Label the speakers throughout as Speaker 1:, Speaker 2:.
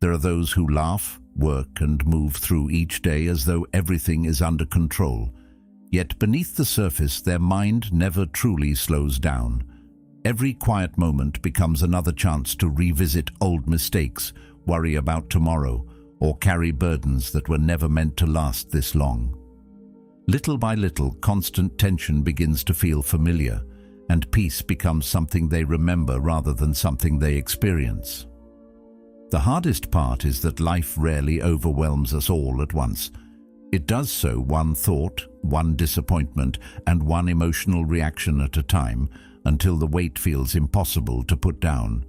Speaker 1: There are those who laugh, work, and move through each day as though everything is under control. Yet beneath the surface, their mind never truly slows down. Every quiet moment becomes another chance to revisit old mistakes, worry about tomorrow, or carry burdens that were never meant to last this long. Little by little, constant tension begins to feel familiar, and peace becomes something they remember rather than something they experience. The hardest part is that life rarely overwhelms us all at once. It does so one thought, one disappointment, and one emotional reaction at a time, until the weight feels impossible to put down.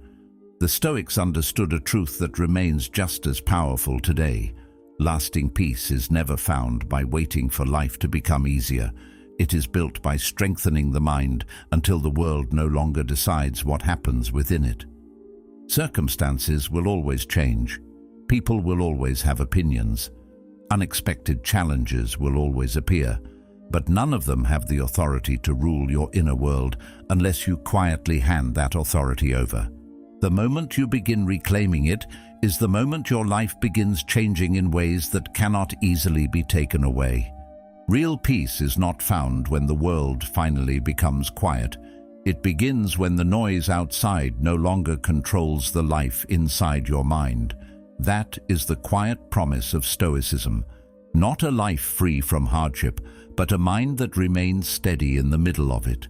Speaker 1: The Stoics understood a truth that remains just as powerful today. Lasting peace is never found by waiting for life to become easier. It is built by strengthening the mind until the world no longer decides what happens within it. Circumstances will always change. People will always have opinions. Unexpected challenges will always appear, but none of them have the authority to rule your inner world unless you quietly hand that authority over. The moment you begin reclaiming it is the moment your life begins changing in ways that cannot easily be taken away. Real peace is not found when the world finally becomes quiet. It begins when the noise outside no longer controls the life inside your mind. That is the quiet promise of Stoicism. Not a life free from hardship, but a mind that remains steady in the middle of it.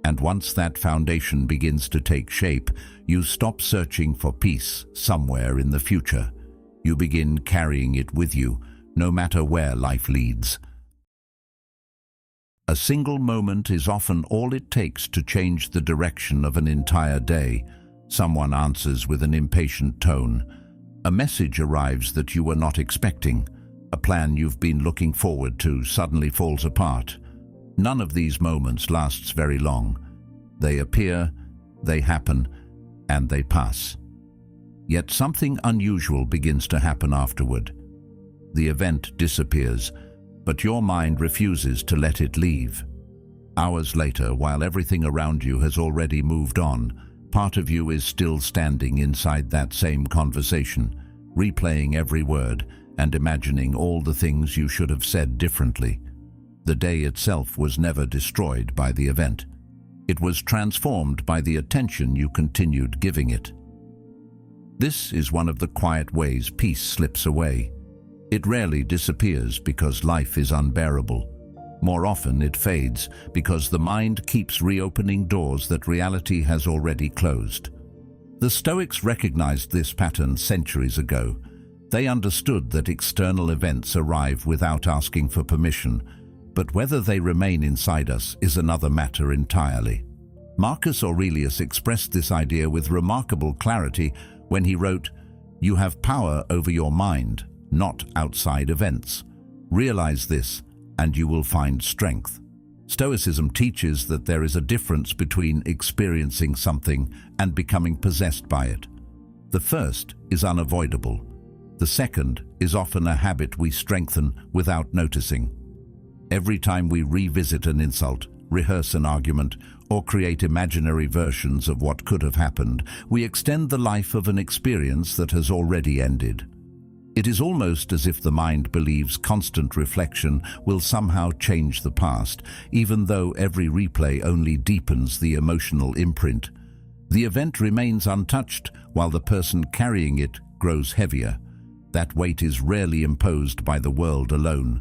Speaker 1: And once that foundation begins to take shape, you stop searching for peace somewhere in the future. You begin carrying it with you, no matter where life leads. A single moment is often all it takes to change the direction of an entire day. Someone answers with an impatient tone. A message arrives that you were not expecting. A plan you've been looking forward to suddenly falls apart. None of these moments lasts very long. They appear, they happen, and they pass. Yet something unusual begins to happen afterward. The event disappears, but your mind refuses to let it leave. Hours later, while everything around you has already moved on, part of you is still standing inside that same conversation, replaying every word and imagining all the things you should have said differently. The day itself was never destroyed by the event. It was transformed by the attention you continued giving it. This is one of the quiet ways peace slips away. It rarely disappears because life is unbearable. More often it fades because the mind keeps reopening doors that reality has already closed. The Stoics recognized this pattern centuries ago. They understood that external events arrive without asking for permission, but whether they remain inside us is another matter entirely. Marcus Aurelius expressed this idea with remarkable clarity when he wrote, "You have power over your mind, not outside events. Realize this, and you will find strength." Stoicism teaches that there is a difference between experiencing something and becoming possessed by it. The first is unavoidable. The second is often a habit we strengthen without noticing. Every time we revisit an insult, rehearse an argument, or create imaginary versions of what could have happened, we extend the life of an experience that has already ended. It is almost as if the mind believes constant reflection will somehow change the past, even though every replay only deepens the emotional imprint. The event remains untouched while the person carrying it grows heavier. That weight is rarely imposed by the world alone.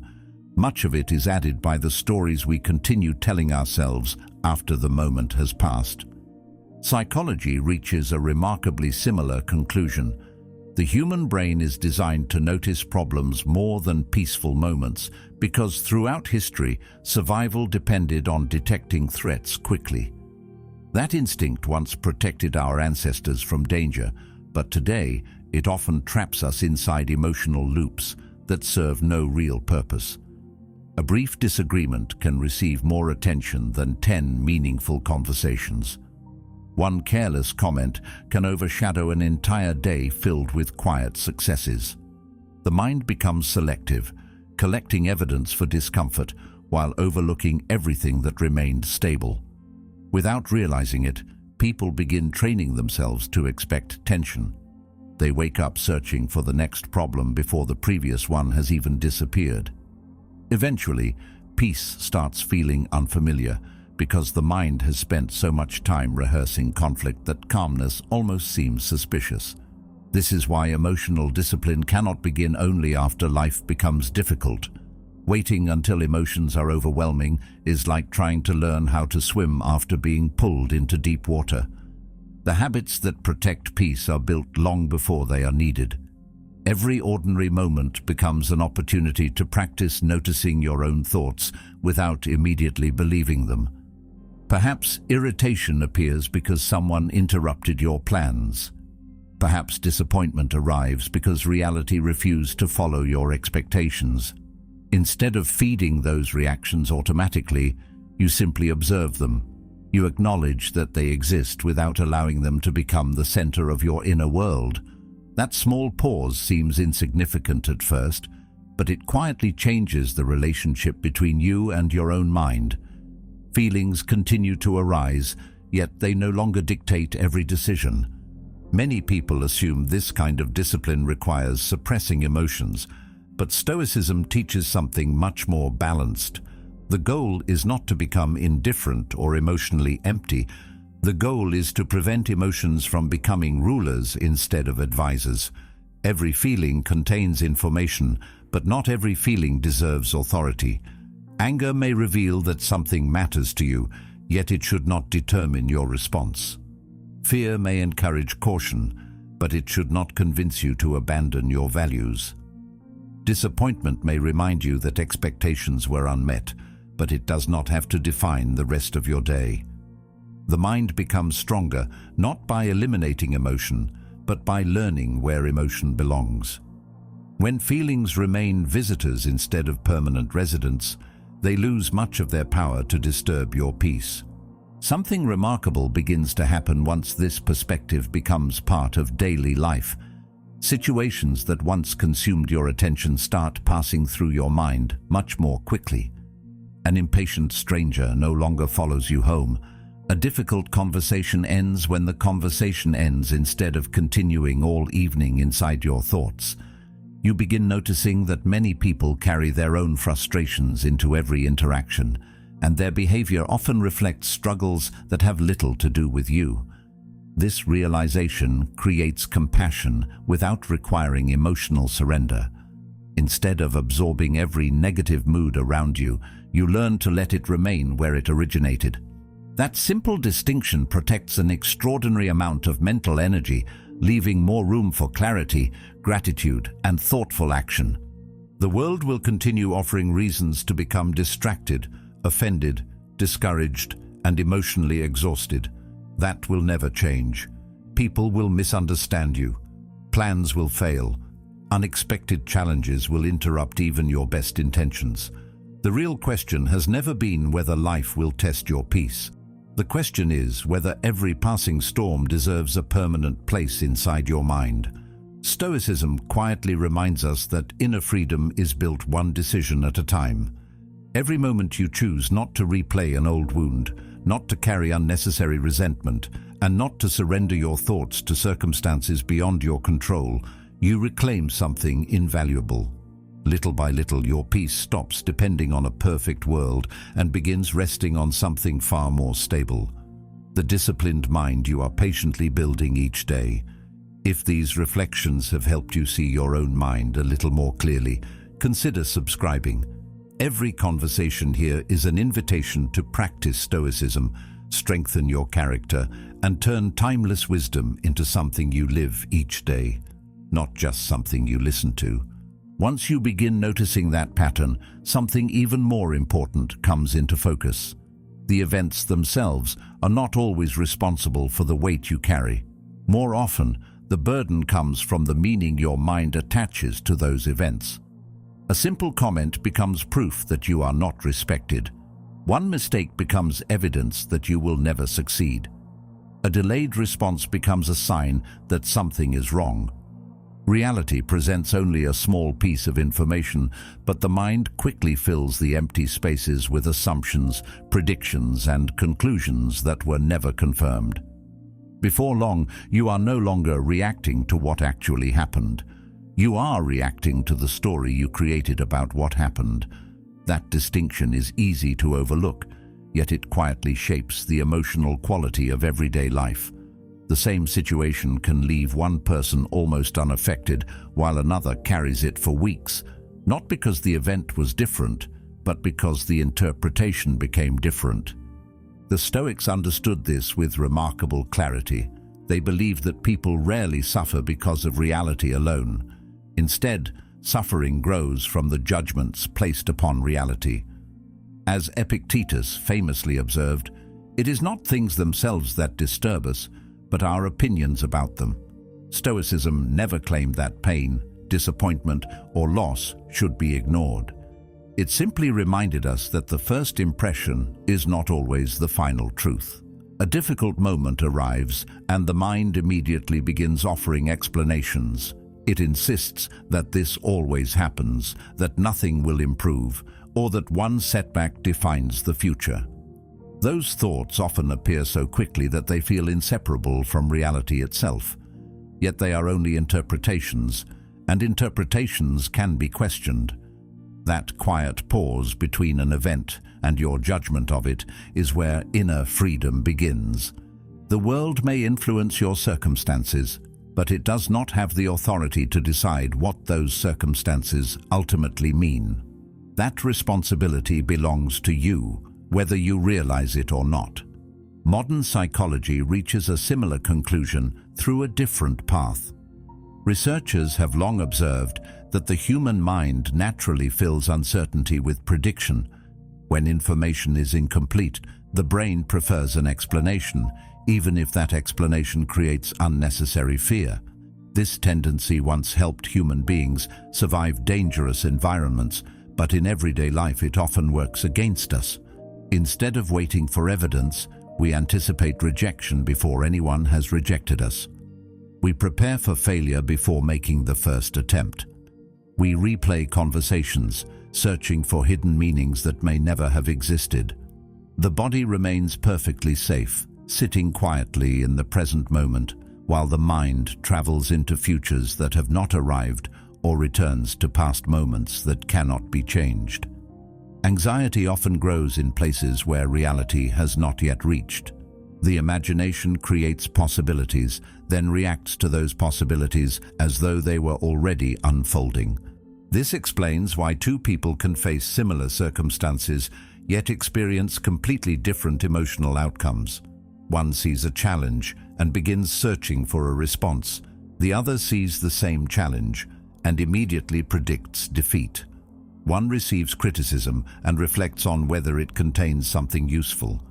Speaker 1: Much of it is added by the stories we continue telling ourselves after the moment has passed. Psychology reaches a remarkably similar conclusion. The human brain is designed to notice problems more than peaceful moments because throughout history, survival depended on detecting threats quickly. That instinct once protected our ancestors from danger, but today it often traps us inside emotional loops that serve no real purpose. A brief disagreement can receive more attention than 10 meaningful conversations. One careless comment can overshadow an entire day filled with quiet successes. The mind becomes selective, collecting evidence for discomfort while overlooking everything that remained stable. Without realizing it, people begin training themselves to expect tension. They wake up searching for the next problem before the previous one has even disappeared. Eventually, peace starts feeling unfamiliar because the mind has spent so much time rehearsing conflict that calmness almost seems suspicious. This is why emotional discipline cannot begin only after life becomes difficult. Waiting until emotions are overwhelming is like trying to learn how to swim after being pulled into deep water. The habits that protect peace are built long before they are needed. Every ordinary moment becomes an opportunity to practice noticing your own thoughts without immediately believing them. Perhaps irritation appears because someone interrupted your plans. Perhaps disappointment arrives because reality refused to follow your expectations. Instead of feeding those reactions automatically, you simply observe them. You acknowledge that they exist without allowing them to become the center of your inner world. That small pause seems insignificant at first, but it quietly changes the relationship between you and your own mind. Feelings continue to arise, yet they no longer dictate every decision. Many people assume this kind of discipline requires suppressing emotions, but Stoicism teaches something much more balanced. The goal is not to become indifferent or emotionally empty. The goal is to prevent emotions from becoming rulers instead of advisors. Every feeling contains information, but not every feeling deserves authority. Anger may reveal that something matters to you, yet it should not determine your response. Fear may encourage caution, but it should not convince you to abandon your values. Disappointment may remind you that expectations were unmet, but it does not have to define the rest of your day. The mind becomes stronger not by eliminating emotion, but by learning where emotion belongs. When feelings remain visitors instead of permanent residents, they lose much of their power to disturb your peace. Something remarkable begins to happen once this perspective becomes part of daily life. Situations that once consumed your attention start passing through your mind much more quickly. An impatient stranger no longer follows you home. A difficult conversation ends when the conversation ends instead of continuing all evening inside your thoughts. You begin noticing that many people carry their own frustrations into every interaction, and their behavior often reflects struggles that have little to do with you. This realization creates compassion without requiring emotional surrender. Instead of absorbing every negative mood around you, you learn to let it remain where it originated. That simple distinction protects an extraordinary amount of mental energy, leaving more room for clarity, gratitude, and thoughtful action. The world will continue offering reasons to become distracted, offended, discouraged, and emotionally exhausted. That will never change. People will misunderstand you. Plans will fail. Unexpected challenges will interrupt even your best intentions. The real question has never been whether life will test your peace. The question is whether every passing storm deserves a permanent place inside your mind. Stoicism quietly reminds us that inner freedom is built one decision at a time. Every moment you choose not to replay an old wound, not to carry unnecessary resentment, and not to surrender your thoughts to circumstances beyond your control, you reclaim something invaluable. Little by little, your peace stops depending on a perfect world and begins resting on something far more stable: the disciplined mind you are patiently building each day. If these reflections have helped you see your own mind a little more clearly, consider subscribing. Every conversation here is an invitation to practice Stoicism, strengthen your character, and turn timeless wisdom into something you live each day, not just something you listen to. Once you begin noticing that pattern, something even more important comes into focus. The events themselves are not always responsible for the weight you carry. More often, the burden comes from the meaning your mind attaches to those events. A simple comment becomes proof that you are not respected. One mistake becomes evidence that you will never succeed. A delayed response becomes a sign that something is wrong. Reality presents only a small piece of information, but the mind quickly fills the empty spaces with assumptions, predictions, and conclusions that were never confirmed. Before long, you are no longer reacting to what actually happened. You are reacting to the story you created about what happened. That distinction is easy to overlook, yet it quietly shapes the emotional quality of everyday life. The same situation can leave one person almost unaffected while another carries it for weeks, not because the event was different, but because the interpretation became different. The Stoics understood this with remarkable clarity. They believed that people rarely suffer because of reality alone. Instead, suffering grows from the judgments placed upon reality. As Epictetus famously observed, it is not things themselves that disturb us, but our opinions about them. Stoicism never claimed that pain, disappointment, or loss should be ignored. It simply reminded us that the first impression is not always the final truth. A difficult moment arrives, and the mind immediately begins offering explanations. It insists that this always happens, that nothing will improve, or that one setback defines the future. Those thoughts often appear so quickly that they feel inseparable from reality itself. Yet they are only interpretations, and interpretations can be questioned. That quiet pause between an event and your judgment of it is where inner freedom begins. The world may influence your circumstances, but it does not have the authority to decide what those circumstances ultimately mean. That responsibility belongs to you, whether you realize it or not. Modern psychology reaches a similar conclusion through a different path. Researchers have long observed that the human mind naturally fills uncertainty with prediction. When information is incomplete, the brain prefers an explanation, even if that explanation creates unnecessary fear. This tendency once helped human beings survive dangerous environments, but in everyday life it often works against us. Instead of waiting for evidence, we anticipate rejection before anyone has rejected us. We prepare for failure before making the first attempt. We replay conversations, searching for hidden meanings that may never have existed. The body remains perfectly safe, sitting quietly in the present moment, while the mind travels into futures that have not arrived or returns to past moments that cannot be changed. Anxiety often grows in places where reality has not yet reached. The imagination creates possibilities, then reacts to those possibilities as though they were already unfolding. This explains why two people can face similar circumstances, yet experience completely different emotional outcomes. One sees a challenge and begins searching for a response. The other sees the same challenge and immediately predicts defeat. One receives criticism and reflects on whether it contains something useful.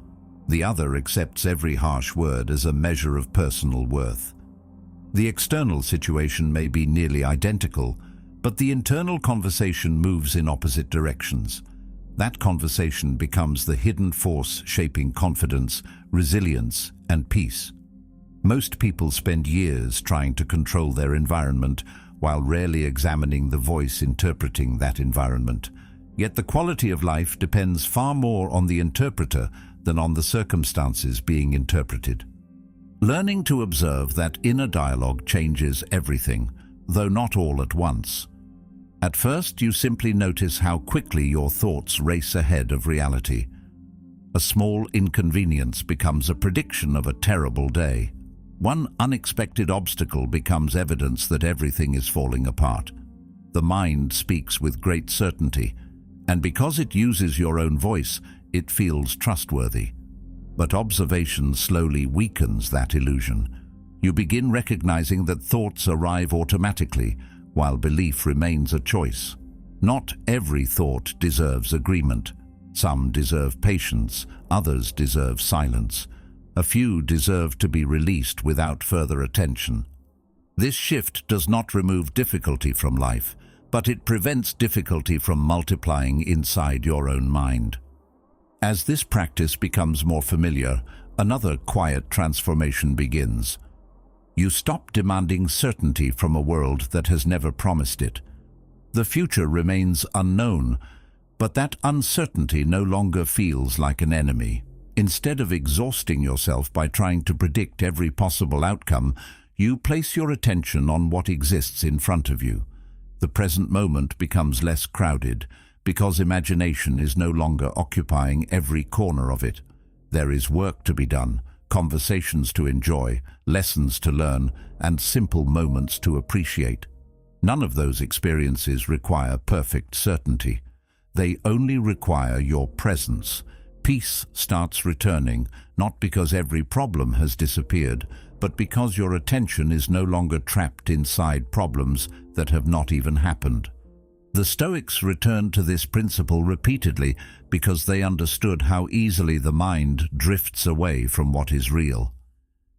Speaker 1: The other accepts every harsh word as a measure of personal worth. The external situation may be nearly identical, but the internal conversation moves in opposite directions. That conversation becomes the hidden force shaping confidence, resilience, and peace. Most people spend years trying to control their environment while rarely examining the voice interpreting that environment. Yet the quality of life depends far more on the interpreter than on the circumstances being interpreted. Learning to observe that inner dialogue changes everything, though not all at once. At first, you simply notice how quickly your thoughts race ahead of reality. A small inconvenience becomes a prediction of a terrible day. One unexpected obstacle becomes evidence that everything is falling apart. The mind speaks with great certainty, and because it uses your own voice, it feels trustworthy. But observation slowly weakens that illusion. You begin recognizing that thoughts arrive automatically, while belief remains a choice. Not every thought deserves agreement. Some deserve patience, others deserve silence. A few deserve to be released without further attention. This shift does not remove difficulty from life, but it prevents difficulty from multiplying inside your own mind. As this practice becomes more familiar, another quiet transformation begins. You stop demanding certainty from a world that has never promised it. The future remains unknown, but that uncertainty no longer feels like an enemy. Instead of exhausting yourself by trying to predict every possible outcome, you place your attention on what exists in front of you. The present moment becomes less crowded because imagination is no longer occupying every corner of it. There is work to be done, conversations to enjoy, lessons to learn, and simple moments to appreciate. None of those experiences require perfect certainty. They only require your presence. Peace starts returning, not because every problem has disappeared, but because your attention is no longer trapped inside problems that have not even happened. The Stoics returned to this principle repeatedly because they understood how easily the mind drifts away from what is real.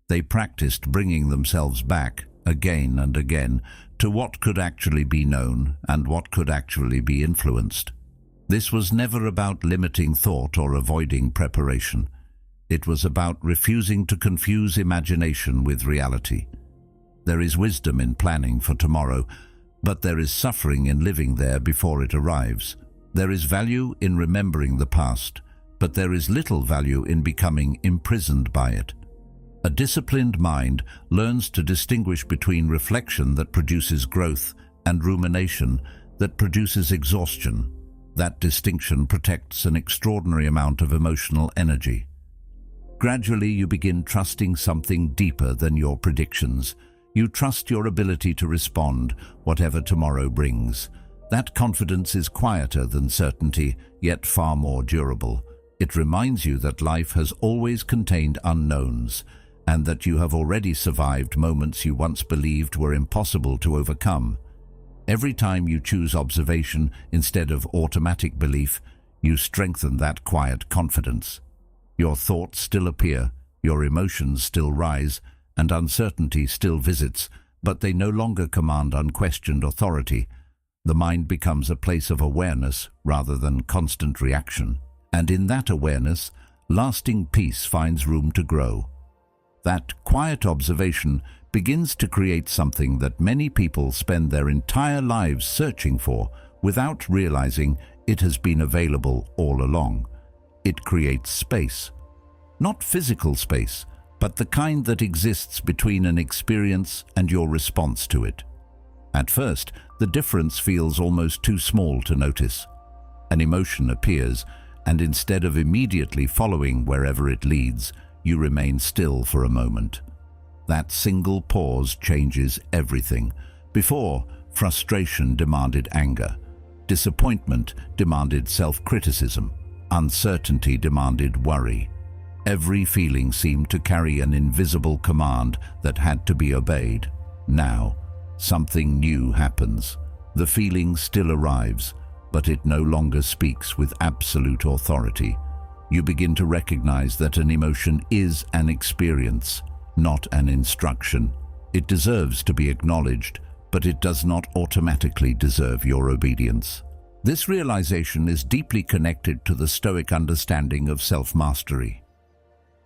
Speaker 1: They practiced bringing themselves back, again and again, to what could actually be known and what could actually be influenced. This was never about limiting thought or avoiding preparation. It was about refusing to confuse imagination with reality. There is wisdom in planning for tomorrow, but there is suffering in living there before it arrives. There is value in remembering the past, but there is little value in becoming imprisoned by it. A disciplined mind learns to distinguish between reflection that produces growth and rumination that produces exhaustion. That distinction protects an extraordinary amount of emotional energy. Gradually, you begin trusting something deeper than your predictions. You trust your ability to respond, whatever tomorrow brings. That confidence is quieter than certainty, yet far more durable. It reminds you that life has always contained unknowns, and that you have already survived moments you once believed were impossible to overcome. Every time you choose observation instead of automatic belief, you strengthen that quiet confidence. Your thoughts still appear, your emotions still rise, and uncertainty still visits, but they no longer command unquestioned authority. The mind becomes a place of awareness rather than constant reaction. And in that awareness, lasting peace finds room to grow. That quiet observation begins to create something that many people spend their entire lives searching for without realizing it has been available all along. It creates space. Not physical space, but the kind that exists between an experience and your response to it. At first, the difference feels almost too small to notice. An emotion appears, and instead of immediately following wherever it leads, you remain still for a moment. That single pause changes everything. Before, frustration demanded anger. Disappointment demanded self-criticism. Uncertainty demanded worry. Every feeling seemed to carry an invisible command that had to be obeyed. Now, something new happens. The feeling still arrives, but it no longer speaks with absolute authority. You begin to recognize that an emotion is an experience, not an instruction. It deserves to be acknowledged, but it does not automatically deserve your obedience. This realization is deeply connected to the Stoic understanding of self-mastery.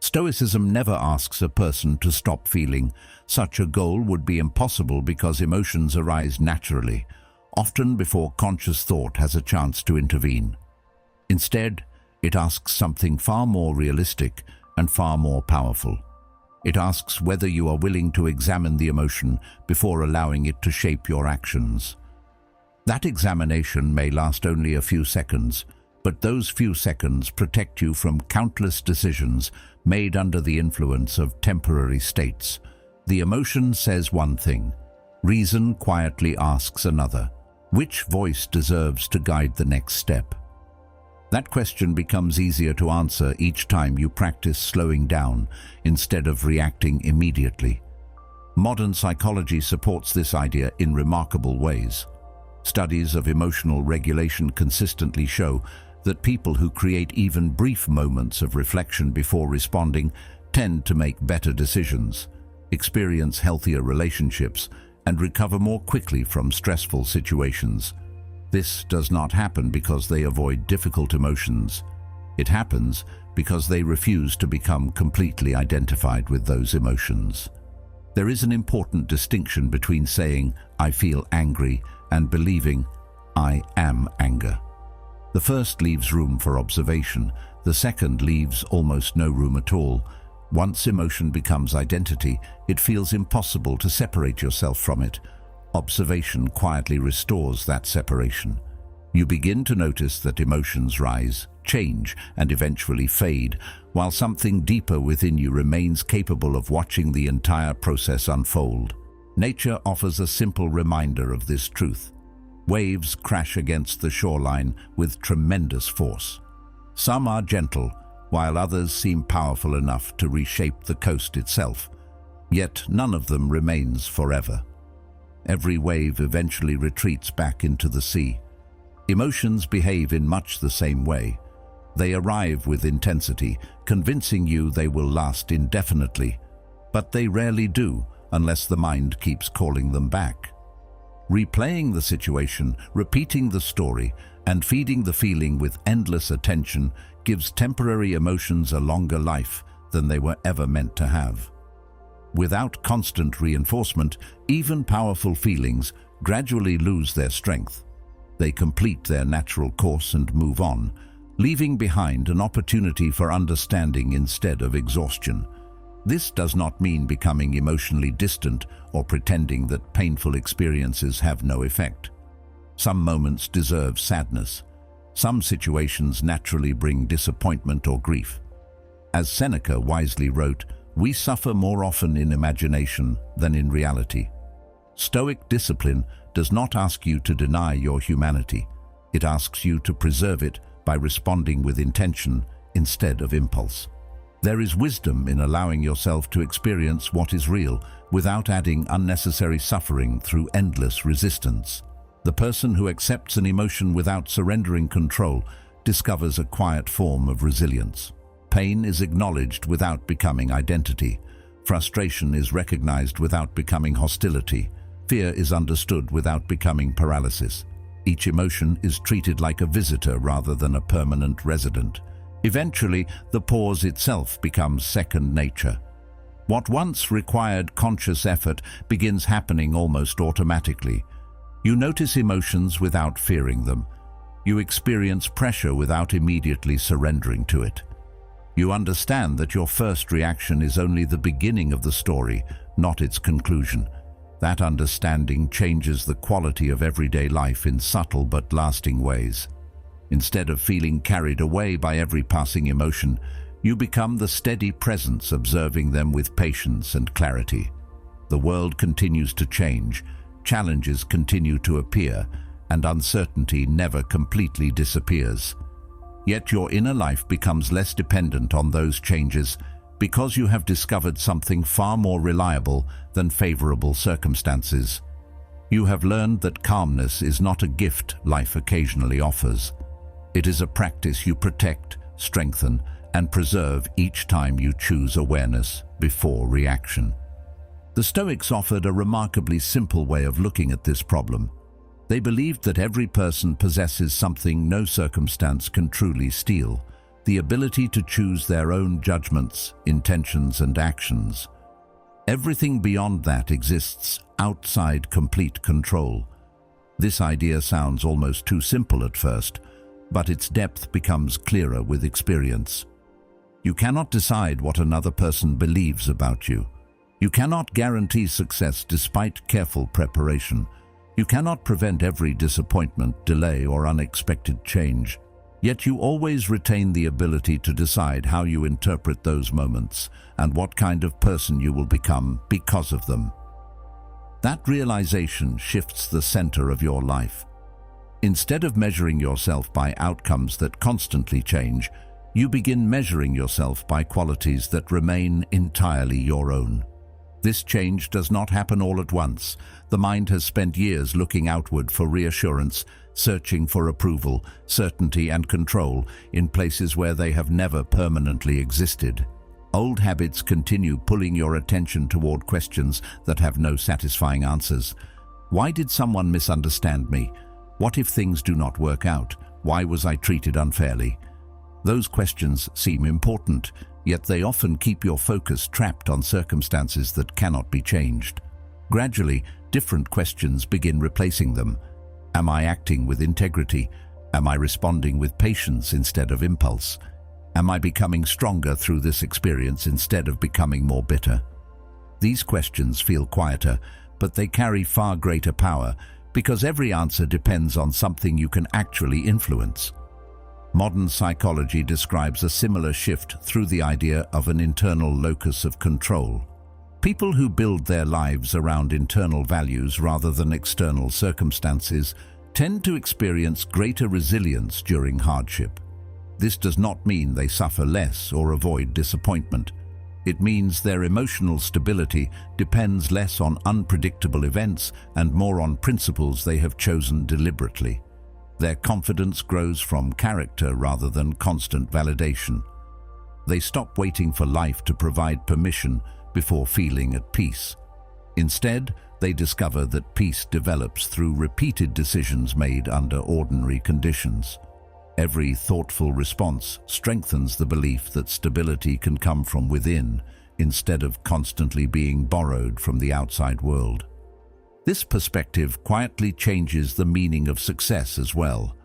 Speaker 1: Stoicism never asks a person to stop feeling. Such a goal would be impossible because emotions arise naturally, often before conscious thought has a chance to intervene. Instead, it asks something far more realistic and far more powerful. It asks whether you are willing to examine the emotion before allowing it to shape your actions. That examination may last only a few seconds, but those few seconds protect you from countless decisions made under the influence of temporary states. The emotion says one thing. Reason quietly asks another. Which voice deserves to guide the next step? That question becomes easier to answer each time you practice slowing down instead of reacting immediately. Modern psychology supports this idea in remarkable ways. Studies of emotional regulation consistently show that people who create even brief moments of reflection before responding tend to make better decisions, experience healthier relationships, and recover more quickly from stressful situations. This does not happen because they avoid difficult emotions. It happens because they refuse to become completely identified with those emotions. There is an important distinction between saying, "I feel angry," and believing, "I am anger." The first leaves room for observation. The second leaves almost no room at all. Once emotion becomes identity, it feels impossible to separate yourself from it. Observation quietly restores that separation. You begin to notice that emotions rise, change, and eventually fade, while something deeper within you remains capable of watching the entire process unfold. Nature offers a simple reminder of this truth. Waves crash against the shoreline with tremendous force. Some are gentle, while others seem powerful enough to reshape the coast itself. Yet none of them remains forever. Every wave eventually retreats back into the sea. Emotions behave in much the same way. They arrive with intensity, convincing you they will last indefinitely, but they rarely do unless the mind keeps calling them back. Replaying the situation, repeating the story, and feeding the feeling with endless attention gives temporary emotions a longer life than they were ever meant to have. Without constant reinforcement, even powerful feelings gradually lose their strength. They complete their natural course and move on, leaving behind an opportunity for understanding instead of exhaustion. This does not mean becoming emotionally distant or pretending that painful experiences have no effect. Some moments deserve sadness. Some situations naturally bring disappointment or grief. As Seneca wisely wrote, we suffer more often in imagination than in reality. Stoic discipline does not ask you to deny your humanity. It asks you to preserve it by responding with intention instead of impulse. There is wisdom in allowing yourself to experience what is real without adding unnecessary suffering through endless resistance. The person who accepts an emotion without surrendering control discovers a quiet form of resilience. Pain is acknowledged without becoming identity. Frustration is recognized without becoming hostility. Fear is understood without becoming paralysis. Each emotion is treated like a visitor rather than a permanent resident. Eventually, the pause itself becomes second nature. What once required conscious effort begins happening almost automatically. You notice emotions without fearing them. You experience pressure without immediately surrendering to it. You understand that your first reaction is only the beginning of the story, not its conclusion. That understanding changes the quality of everyday life in subtle but lasting ways. Instead of feeling carried away by every passing emotion, you become the steady presence observing them with patience and clarity. The world continues to change, challenges continue to appear, and uncertainty never completely disappears. Yet your inner life becomes less dependent on those changes because you have discovered something far more reliable than favorable circumstances. You have learned that calmness is not a gift life occasionally offers. It is a practice you protect, strengthen, and preserve each time you choose awareness before reaction. The Stoics offered a remarkably simple way of looking at this problem. They believed that every person possesses something no circumstance can truly steal: the ability to choose their own judgments, intentions, and actions. Everything beyond that exists outside complete control. This idea sounds almost too simple at first, but its depth becomes clearer with experience. You cannot decide what another person believes about you. You cannot guarantee success despite careful preparation. You cannot prevent every disappointment, delay, or unexpected change. Yet you always retain the ability to decide how you interpret those moments and what kind of person you will become because of them. That realization shifts the center of your life. Instead of measuring yourself by outcomes that constantly change, you begin measuring yourself by qualities that remain entirely your own. This change does not happen all at once. The mind has spent years looking outward for reassurance, searching for approval, certainty, and control in places where they have never permanently existed. Old habits continue pulling your attention toward questions that have no satisfying answers. Why did someone misunderstand me? What if things do not work out? Why was I treated unfairly? Those questions seem important, yet they often keep your focus trapped on circumstances that cannot be changed. Gradually, different questions begin replacing them. Am I acting with integrity? Am I responding with patience instead of impulse? Am I becoming stronger through this experience instead of becoming more bitter? These questions feel quieter, but they carry far greater power because every answer depends on something you can actually influence. Modern psychology describes a similar shift through the idea of an internal locus of control. People who build their lives around internal values rather than external circumstances tend to experience greater resilience during hardship. This does not mean they suffer less or avoid disappointment. It means their emotional stability depends less on unpredictable events and more on principles they have chosen deliberately. Their confidence grows from character rather than constant validation. They stop waiting for life to provide permission before feeling at peace. Instead, they discover that peace develops through repeated decisions made under ordinary conditions. Every thoughtful response strengthens the belief that stability can come from within instead of constantly being borrowed from the outside world. This perspective quietly changes the meaning of success as well.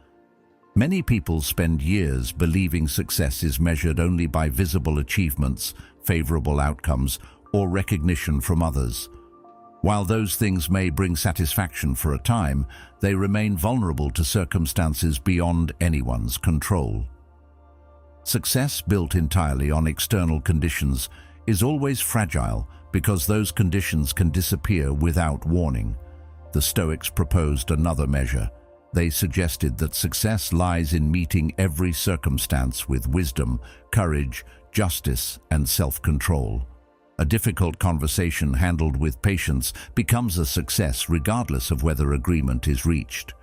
Speaker 1: Many people spend years believing success is measured only by visible achievements, favorable outcomes, or recognition from others. While those things may bring satisfaction for a time, they remain vulnerable to circumstances beyond anyone's control. Success built entirely on external conditions is always fragile because those conditions can disappear without warning. The Stoics proposed another measure. They suggested that success lies in meeting every circumstance with wisdom, courage, justice, and self-control. A difficult conversation handled with patience becomes a success regardless of whether agreement is reached.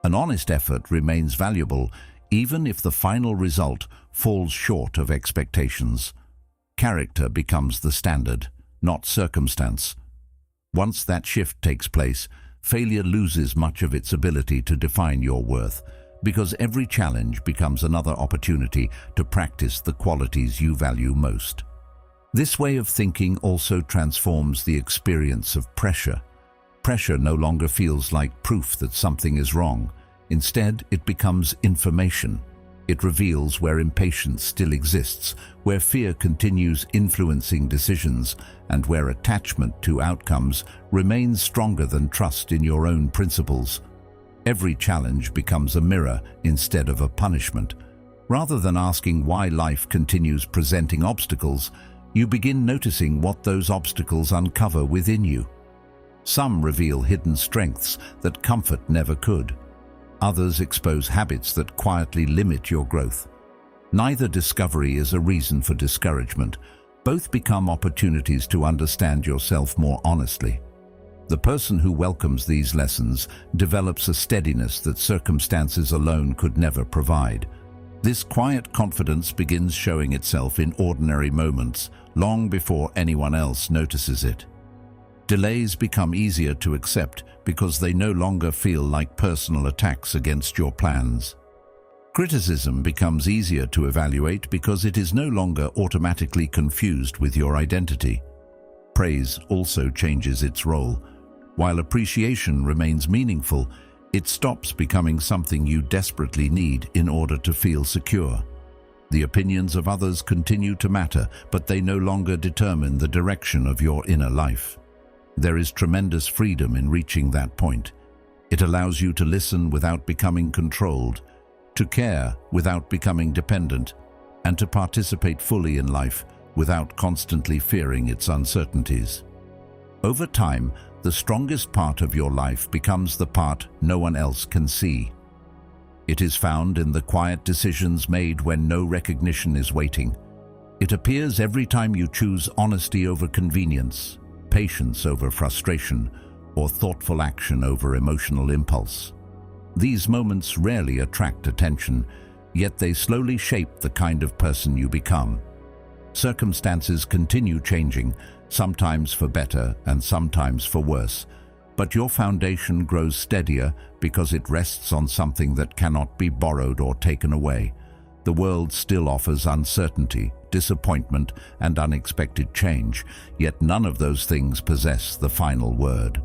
Speaker 1: An honest effort remains valuable even if the final result falls short of expectations. Character becomes the standard, not circumstance. Once that shift takes place, failure loses much of its ability to define your worth, because every challenge becomes another opportunity to practice the qualities you value most. This way of thinking also transforms the experience of pressure. Pressure no longer feels like proof that something is wrong. Instead, it becomes information. It reveals where impatience still exists, where fear continues influencing decisions, and where attachment to outcomes remains stronger than trust in your own principles. Every challenge becomes a mirror instead of a punishment. Rather than asking why life continues presenting obstacles, you begin noticing what those obstacles uncover within you. Some reveal hidden strengths that comfort never could. Others expose habits that quietly limit your growth. Neither discovery is a reason for discouragement. Both become opportunities to understand yourself more honestly. The person who welcomes these lessons develops a steadiness that circumstances alone could never provide. This quiet confidence begins showing itself in ordinary moments, long before anyone else notices it. Delays become easier to accept because they no longer feel like personal attacks against your plans. Criticism becomes easier to evaluate because it is no longer automatically confused with your identity. Praise also changes its role. While appreciation remains meaningful, it stops becoming something you desperately need in order to feel secure. The opinions of others continue to matter, but they no longer determine the direction of your inner life. There is tremendous freedom in reaching that point. It allows you to listen without becoming controlled, to care without becoming dependent, and to participate fully in life without constantly fearing its uncertainties. Over time, the strongest part of your life becomes the part no one else can see. It is found in the quiet decisions made when no recognition is waiting. It appears every time you choose honesty over convenience, patience over frustration, or thoughtful action over emotional impulse. These moments rarely attract attention, yet they slowly shape the kind of person you become. Circumstances continue changing, sometimes for better and sometimes for worse, but your foundation grows steadier because it rests on something that cannot be borrowed or taken away. The world still offers uncertainty, disappointment, and unexpected change, yet none of those things possess the final word.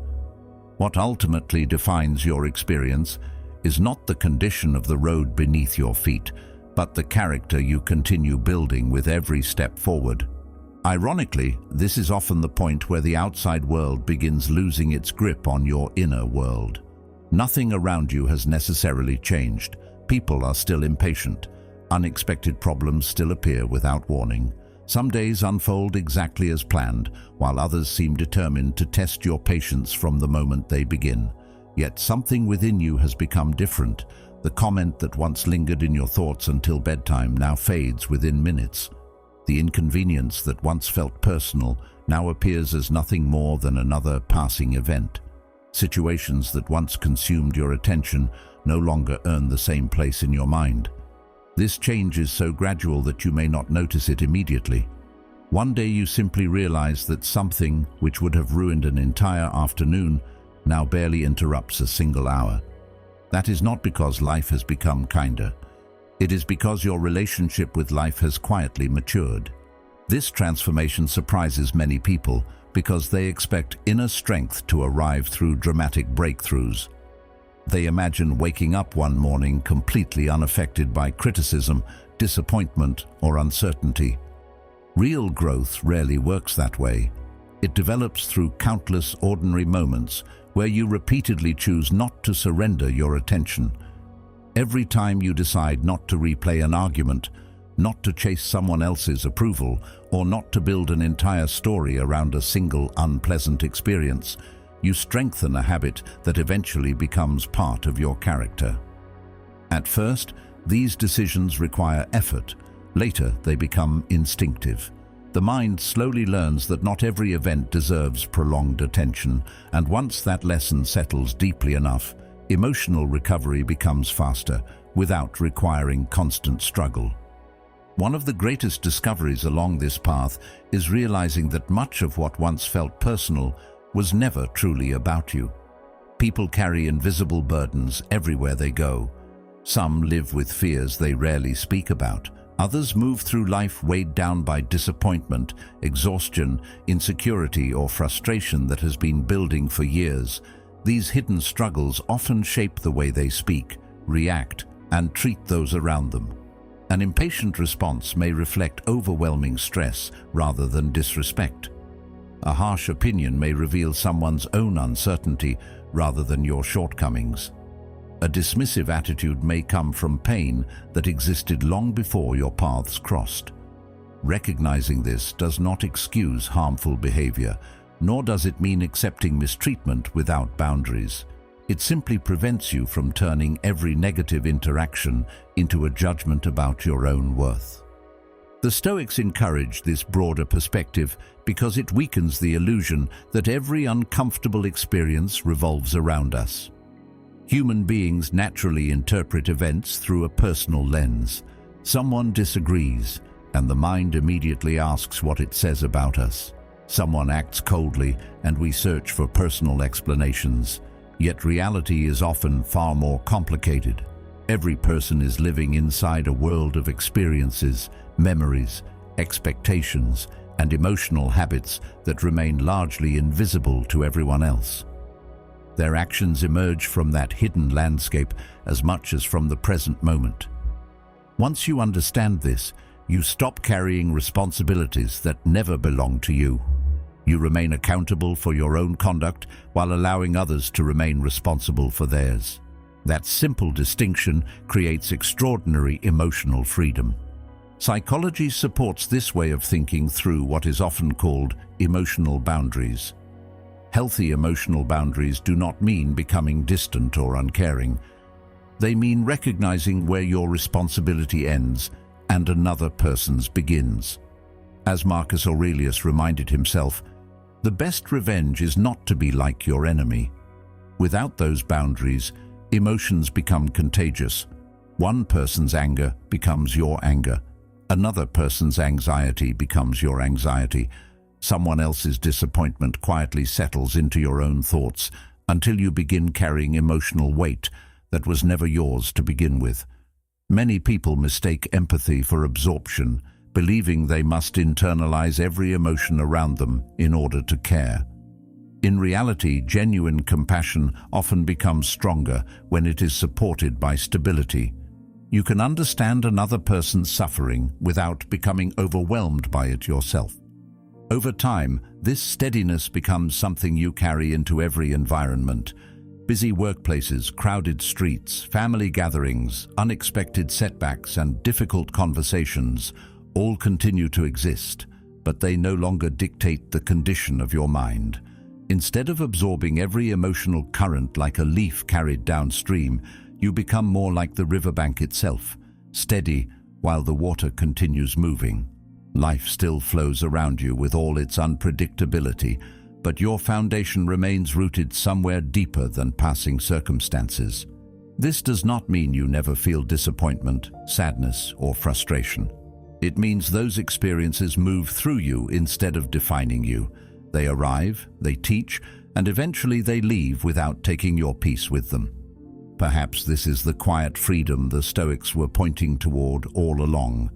Speaker 1: What ultimately defines your experience is not the condition of the road beneath your feet, but the character you continue building with every step forward. Ironically, this is often the point where the outside world begins losing its grip on your inner world. Nothing around you has necessarily changed. People are still impatient. Unexpected problems still appear without warning. Some days unfold exactly as planned, while others seem determined to test your patience from the moment they begin. Yet something within you has become different. The comment that once lingered in your thoughts until bedtime now fades within minutes. The inconvenience that once felt personal now appears as nothing more than another passing event. Situations that once consumed your attention no longer earn the same place in your mind. This change is so gradual that you may not notice it immediately. One day you simply realize that something which would have ruined an entire afternoon now barely interrupts a single hour. That is not because life has become kinder. It is because your relationship with life has quietly matured. This transformation surprises many people because they expect inner strength to arrive through dramatic breakthroughs. They imagine waking up one morning completely unaffected by criticism, disappointment, or uncertainty. Real growth rarely works that way. It develops through countless ordinary moments where you repeatedly choose not to surrender your attention. Every time you decide not to replay an argument, not to chase someone else's approval, or not to build an entire story around a single unpleasant experience, you strengthen a habit that eventually becomes part of your character. At first, these decisions require effort. Later, they become instinctive. The mind slowly learns that not every event deserves prolonged attention, and once that lesson settles deeply enough, emotional recovery becomes faster, without requiring constant struggle. One of the greatest discoveries along this path is realizing that much of what once felt personal was never truly about you. People carry invisible burdens everywhere they go. Some live with fears they rarely speak about. Others move through life weighed down by disappointment, exhaustion, insecurity, or frustration that has been building for years. These hidden struggles often shape the way they speak, react, and treat those around them. An impatient response may reflect overwhelming stress rather than disrespect. A harsh opinion may reveal someone's own uncertainty rather than your shortcomings. A dismissive attitude may come from pain that existed long before your paths crossed. Recognizing this does not excuse harmful behavior, nor does it mean accepting mistreatment without boundaries. It simply prevents you from turning every negative interaction into a judgment about your own worth. The Stoics encourage this broader perspective because it weakens the illusion that every uncomfortable experience revolves around us. Human beings naturally interpret events through a personal lens. Someone disagrees, and the mind immediately asks what it says about us. Someone acts coldly, and we search for personal explanations. Yet reality is often far more complicated. Every person is living inside a world of experiences, memories, expectations, and emotional habits that remain largely invisible to everyone else. Their actions emerge from that hidden landscape as much as from the present moment. Once you understand this, you stop carrying responsibilities that never belong to you. You remain accountable for your own conduct while allowing others to remain responsible for theirs. That simple distinction creates extraordinary emotional freedom. Psychology supports this way of thinking through what is often called emotional boundaries. Healthy emotional boundaries do not mean becoming distant or uncaring. They mean recognizing where your responsibility ends and another person's begins. As Marcus Aurelius reminded himself, the best revenge is not to be like your enemy. Without those boundaries, emotions become contagious. One person's anger becomes your anger. Another person's anxiety becomes your anxiety. Someone else's disappointment quietly settles into your own thoughts until you begin carrying emotional weight that was never yours to begin with. Many people mistake empathy for absorption, believing they must internalize every emotion around them in order to care. In reality, genuine compassion often becomes stronger when it is supported by stability. You can understand another person's suffering without becoming overwhelmed by it yourself. Over time, this steadiness becomes something you carry into every environment. Busy workplaces, crowded streets, family gatherings, unexpected setbacks, and difficult conversations all continue to exist, but they no longer dictate the condition of your mind. Instead of absorbing every emotional current like a leaf carried downstream, you become more like the riverbank itself, steady while the water continues moving. Life still flows around you with all its unpredictability, but your foundation remains rooted somewhere deeper than passing circumstances. This does not mean you never feel disappointment, sadness, or frustration. It means those experiences move through you instead of defining you. They arrive, they teach, and eventually they leave without taking your peace with them. Perhaps this is the quiet freedom the Stoics were pointing toward all along.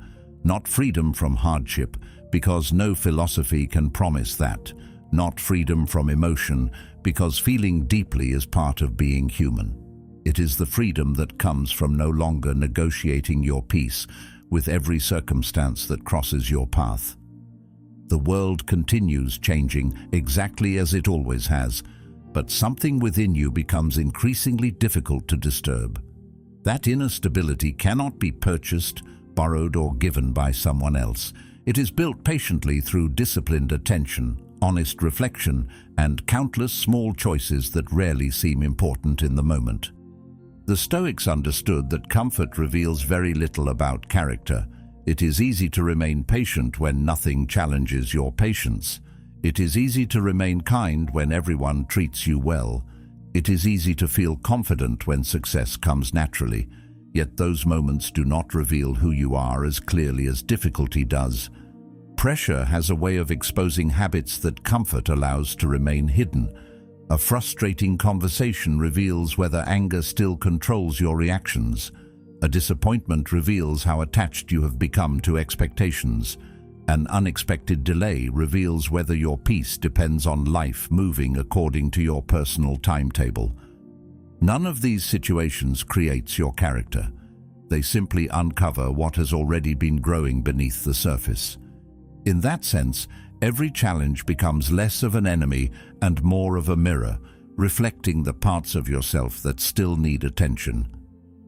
Speaker 1: Not freedom from hardship, because no philosophy can promise that. Not freedom from emotion, because feeling deeply is part of being human. It is the freedom that comes from no longer negotiating your peace with every circumstance that crosses your path. The world continues changing exactly as it always has, but something within you becomes increasingly difficult to disturb. That inner stability cannot be purchased, borrowed, or given by someone else. It is built patiently through disciplined attention, honest reflection, and countless small choices that rarely seem important in the moment. The Stoics understood that comfort reveals very little about character. It is easy to remain patient when nothing challenges your patience. It is easy to remain kind when everyone treats you well. It is easy to feel confident when success comes naturally. Yet those moments do not reveal who you are as clearly as difficulty does. Pressure has a way of exposing habits that comfort allows to remain hidden. A frustrating conversation reveals whether anger still controls your reactions. A disappointment reveals how attached you have become to expectations. An unexpected delay reveals whether your peace depends on life moving according to your personal timetable. None of these situations creates your character. They simply uncover what has already been growing beneath the surface. In that sense, every challenge becomes less of an enemy and more of a mirror, reflecting the parts of yourself that still need attention.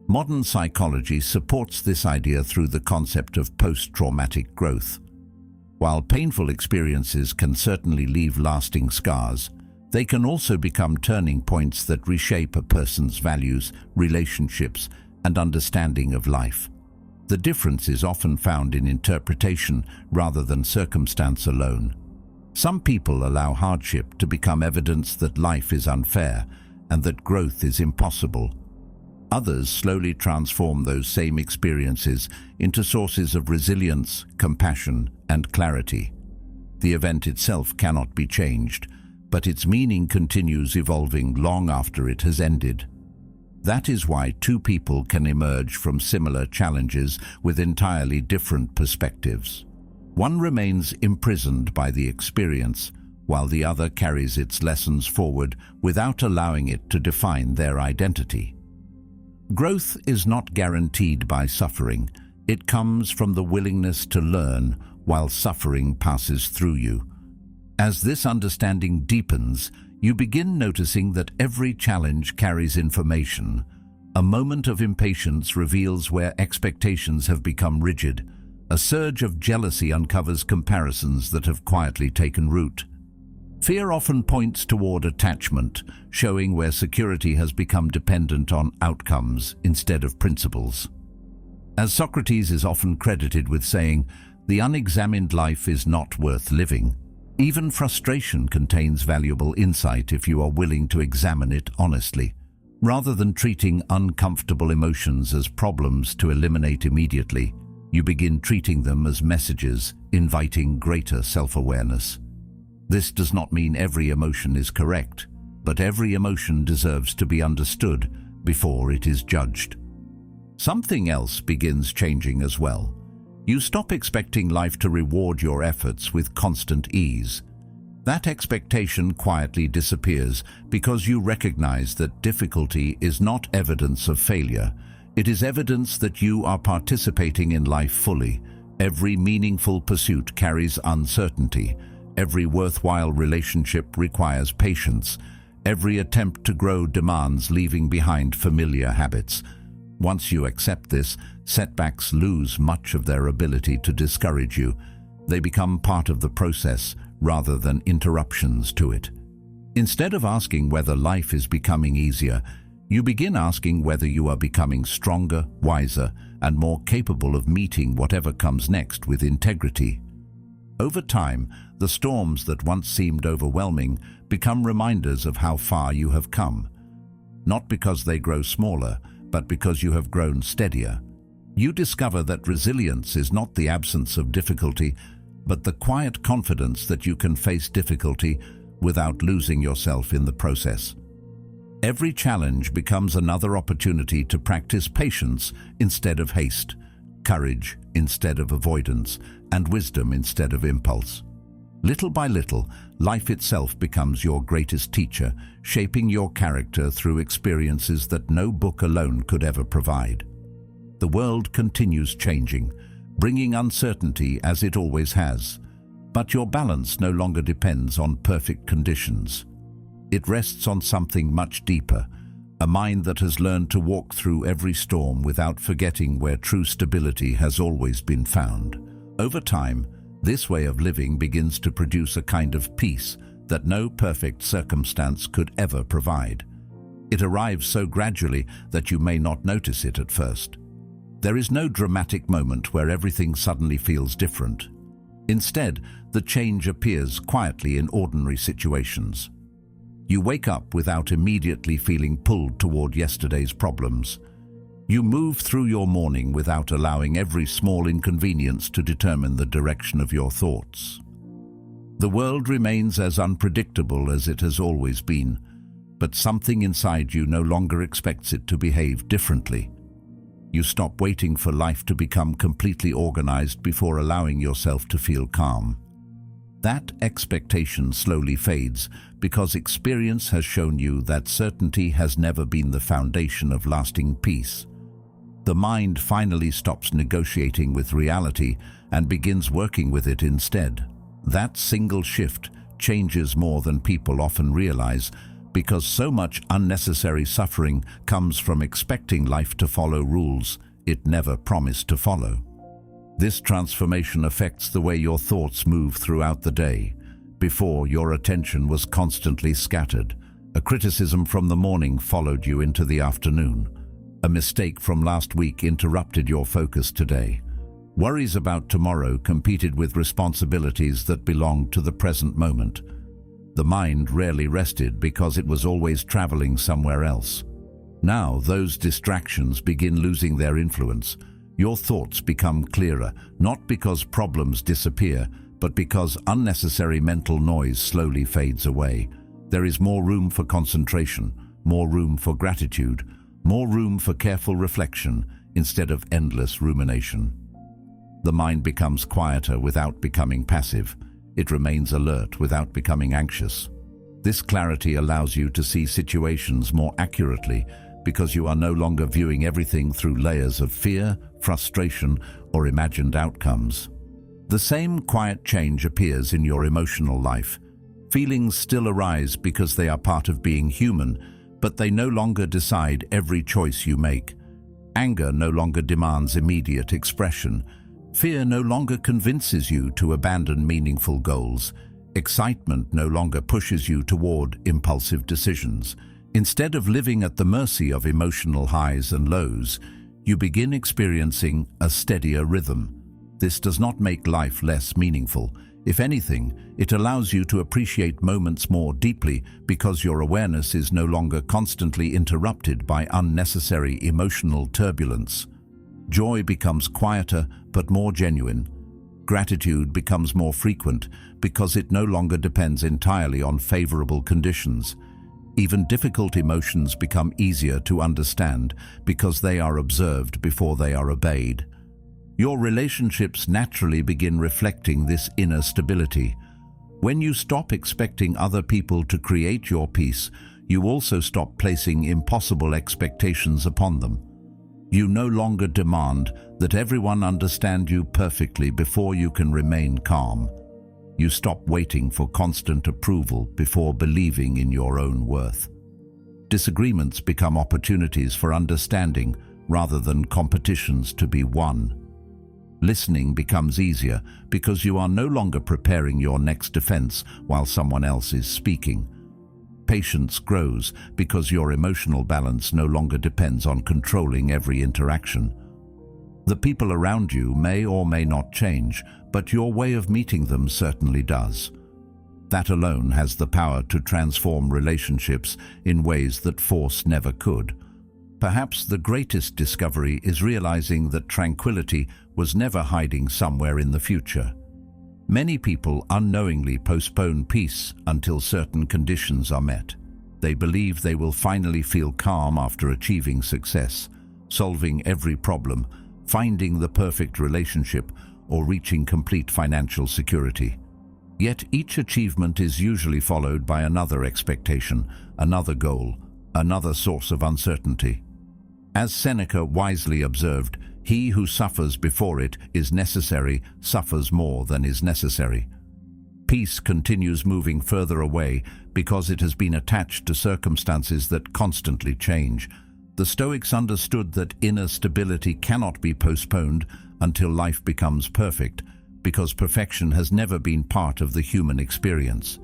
Speaker 1: Modern psychology supports this idea through the concept of post-traumatic growth. While painful experiences can certainly leave lasting scars, they can also become turning points that reshape a person's values, relationships, and understanding of life. The difference is often found in interpretation rather than circumstance alone. Some people allow hardship to become evidence that life is unfair and that growth is impossible. Others slowly transform those same experiences into sources of resilience, compassion, and clarity. The event itself cannot be changed, but its meaning continues evolving long after it has ended. That is why two people can emerge from similar challenges with entirely different perspectives. One remains imprisoned by the experience, while the other carries its lessons forward without allowing it to define their identity. Growth is not guaranteed by suffering. It comes from the willingness to learn while suffering passes through you. As this understanding deepens, you begin noticing that every challenge carries information. A moment of impatience reveals where expectations have become rigid. A surge of jealousy uncovers comparisons that have quietly taken root. Fear often points toward attachment, showing where security has become dependent on outcomes instead of principles. As Socrates is often credited with saying, "The unexamined life is not worth living." Even frustration contains valuable insight if you are willing to examine it honestly. Rather than treating uncomfortable emotions as problems to eliminate immediately, you begin treating them as messages, inviting greater self-awareness. This does not mean every emotion is correct, but every emotion deserves to be understood before it is judged. Something else begins changing as well. You stop expecting life to reward your efforts with constant ease. That expectation quietly disappears because you recognize that difficulty is not evidence of failure. It is evidence that you are participating in life fully. Every meaningful pursuit carries uncertainty. Every worthwhile relationship requires patience. Every attempt to grow demands leaving behind familiar habits. Once you accept this, setbacks lose much of their ability to discourage you. They become part of the process rather than interruptions to it. Instead of asking whether life is becoming easier, you begin asking whether you are becoming stronger, wiser, and more capable of meeting whatever comes next with integrity. Over time, the storms that once seemed overwhelming become reminders of how far you have come. Not because they grow smaller, but because you have grown steadier. You discover that resilience is not the absence of difficulty, but the quiet confidence that you can face difficulty without losing yourself in the process. Every challenge becomes another opportunity to practice patience instead of haste, courage instead of avoidance, and wisdom instead of impulse. Little by little, life itself becomes your greatest teacher, shaping your character through experiences that no book alone could ever provide. The world continues changing, bringing uncertainty as it always has, but your balance no longer depends on perfect conditions. It rests on something much deeper, a mind that has learned to walk through every storm without forgetting where true stability has always been found. Over time, this way of living begins to produce a kind of peace that no perfect circumstance could ever provide. It arrives so gradually that you may not notice it at first. There is no dramatic moment where everything suddenly feels different. Instead, the change appears quietly in ordinary situations. You wake up without immediately feeling pulled toward yesterday's problems. You move through your morning without allowing every small inconvenience to determine the direction of your thoughts. The world remains as unpredictable as it has always been, but something inside you no longer expects it to behave differently. You stop waiting for life to become completely organized before allowing yourself to feel calm. That expectation slowly fades because experience has shown you that certainty has never been the foundation of lasting peace. The mind finally stops negotiating with reality and begins working with it instead. That single shift changes more than people often realize, because so much unnecessary suffering comes from expecting life to follow rules it never promised to follow. This transformation affects the way your thoughts move throughout the day. Before, your attention was constantly scattered. A criticism from the morning followed you into the afternoon. A mistake from last week interrupted your focus today. Worries about tomorrow competed with responsibilities that belonged to the present moment. The mind rarely rested because it was always traveling somewhere else. Now those distractions begin losing their influence. Your thoughts become clearer, not because problems disappear, but because unnecessary mental noise slowly fades away. There is more room for concentration, more room for gratitude, more room for careful reflection instead of endless rumination. The mind becomes quieter without becoming passive. It remains alert without becoming anxious. This clarity allows you to see situations more accurately because you are no longer viewing everything through layers of fear, frustration, or imagined outcomes. The same quiet change appears in your emotional life. Feelings still arise because they are part of being human, but they no longer decide every choice you make. Anger no longer demands immediate expression. Fear no longer convinces you to abandon meaningful goals. Excitement no longer pushes you toward impulsive decisions. Instead of living at the mercy of emotional highs and lows, you begin experiencing a steadier rhythm. This does not make life less meaningful. If anything, it allows you to appreciate moments more deeply because your awareness is no longer constantly interrupted by unnecessary emotional turbulence. Joy becomes quieter but more genuine. Gratitude becomes more frequent because it no longer depends entirely on favorable conditions. Even difficult emotions become easier to understand because they are observed before they are obeyed. Your relationships naturally begin reflecting this inner stability. When you stop expecting other people to create your peace, you also stop placing impossible expectations upon them. You no longer demand that everyone understand you perfectly before you can remain calm. You stop waiting for constant approval before believing in your own worth. Disagreements become opportunities for understanding rather than competitions to be won. Listening becomes easier because you are no longer preparing your next defense while someone else is speaking. Patience grows because your emotional balance no longer depends on controlling every interaction. The people around you may or may not change, but your way of meeting them certainly does. That alone has the power to transform relationships in ways that force never could. Perhaps the greatest discovery is realizing that tranquility was never hiding somewhere in the future. Many people unknowingly postpone peace until certain conditions are met. They believe they will finally feel calm after achieving success, solving every problem, finding the perfect relationship, or reaching complete financial security. Yet each achievement is usually followed by another expectation, another goal, another source of uncertainty. As Seneca wisely observed, he who suffers before it is necessary suffers more than is necessary. Peace continues moving further away because it has been attached to circumstances that constantly change. The Stoics understood that inner stability cannot be postponed until life becomes perfect, because perfection has never been part of the human experience.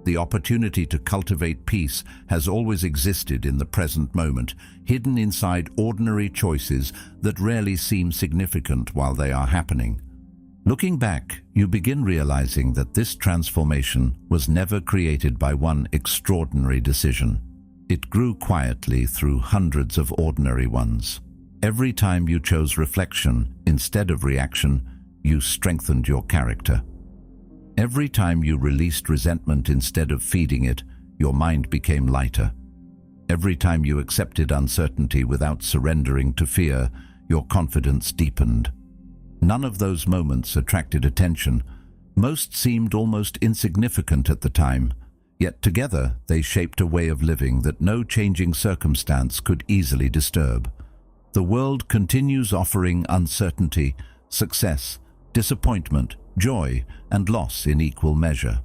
Speaker 1: The opportunity to cultivate peace has always existed in the present moment, hidden inside ordinary choices that rarely seem significant while they are happening. Looking back, you begin realizing that this transformation was never created by one extraordinary decision. It grew quietly through hundreds of ordinary ones. Every time you chose reflection instead of reaction, you strengthened your character. Every time you released resentment instead of feeding it, your mind became lighter. Every time you accepted uncertainty without surrendering to fear, your confidence deepened. None of those moments attracted attention. Most seemed almost insignificant at the time, yet together they shaped a way of living that no changing circumstance could easily disturb. The world continues offering uncertainty, success, disappointment, joy, and loss in equal measure.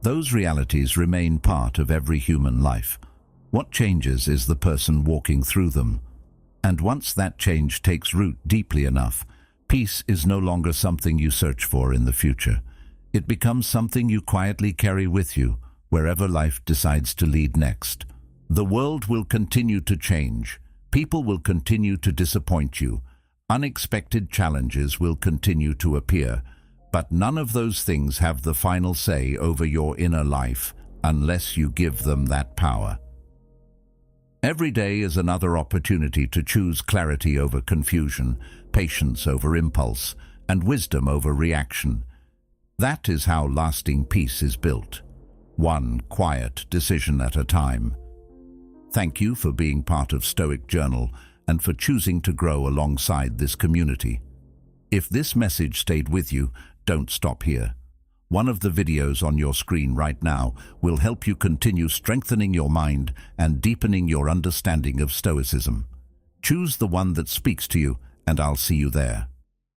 Speaker 1: Those realities remain part of every human life. What changes is the person walking through them. And once that change takes root deeply enough, peace is no longer something you search for in the future. It becomes something you quietly carry with you, wherever life decides to lead next. The world will continue to change. People will continue to disappoint you. Unexpected challenges will continue to appear. But none of those things have the final say over your inner life unless you give them that power. Every day is another opportunity to choose clarity over confusion, patience over impulse, and wisdom over reaction. That is how lasting peace is built, one quiet decision at a time. Thank you for being part of Stoic Journal and for choosing to grow alongside this community. If this message stayed with you, don't stop here. One of the videos on your screen right now will help you continue strengthening your mind and deepening your understanding of Stoicism. Choose the one that speaks to you, and I'll see you there.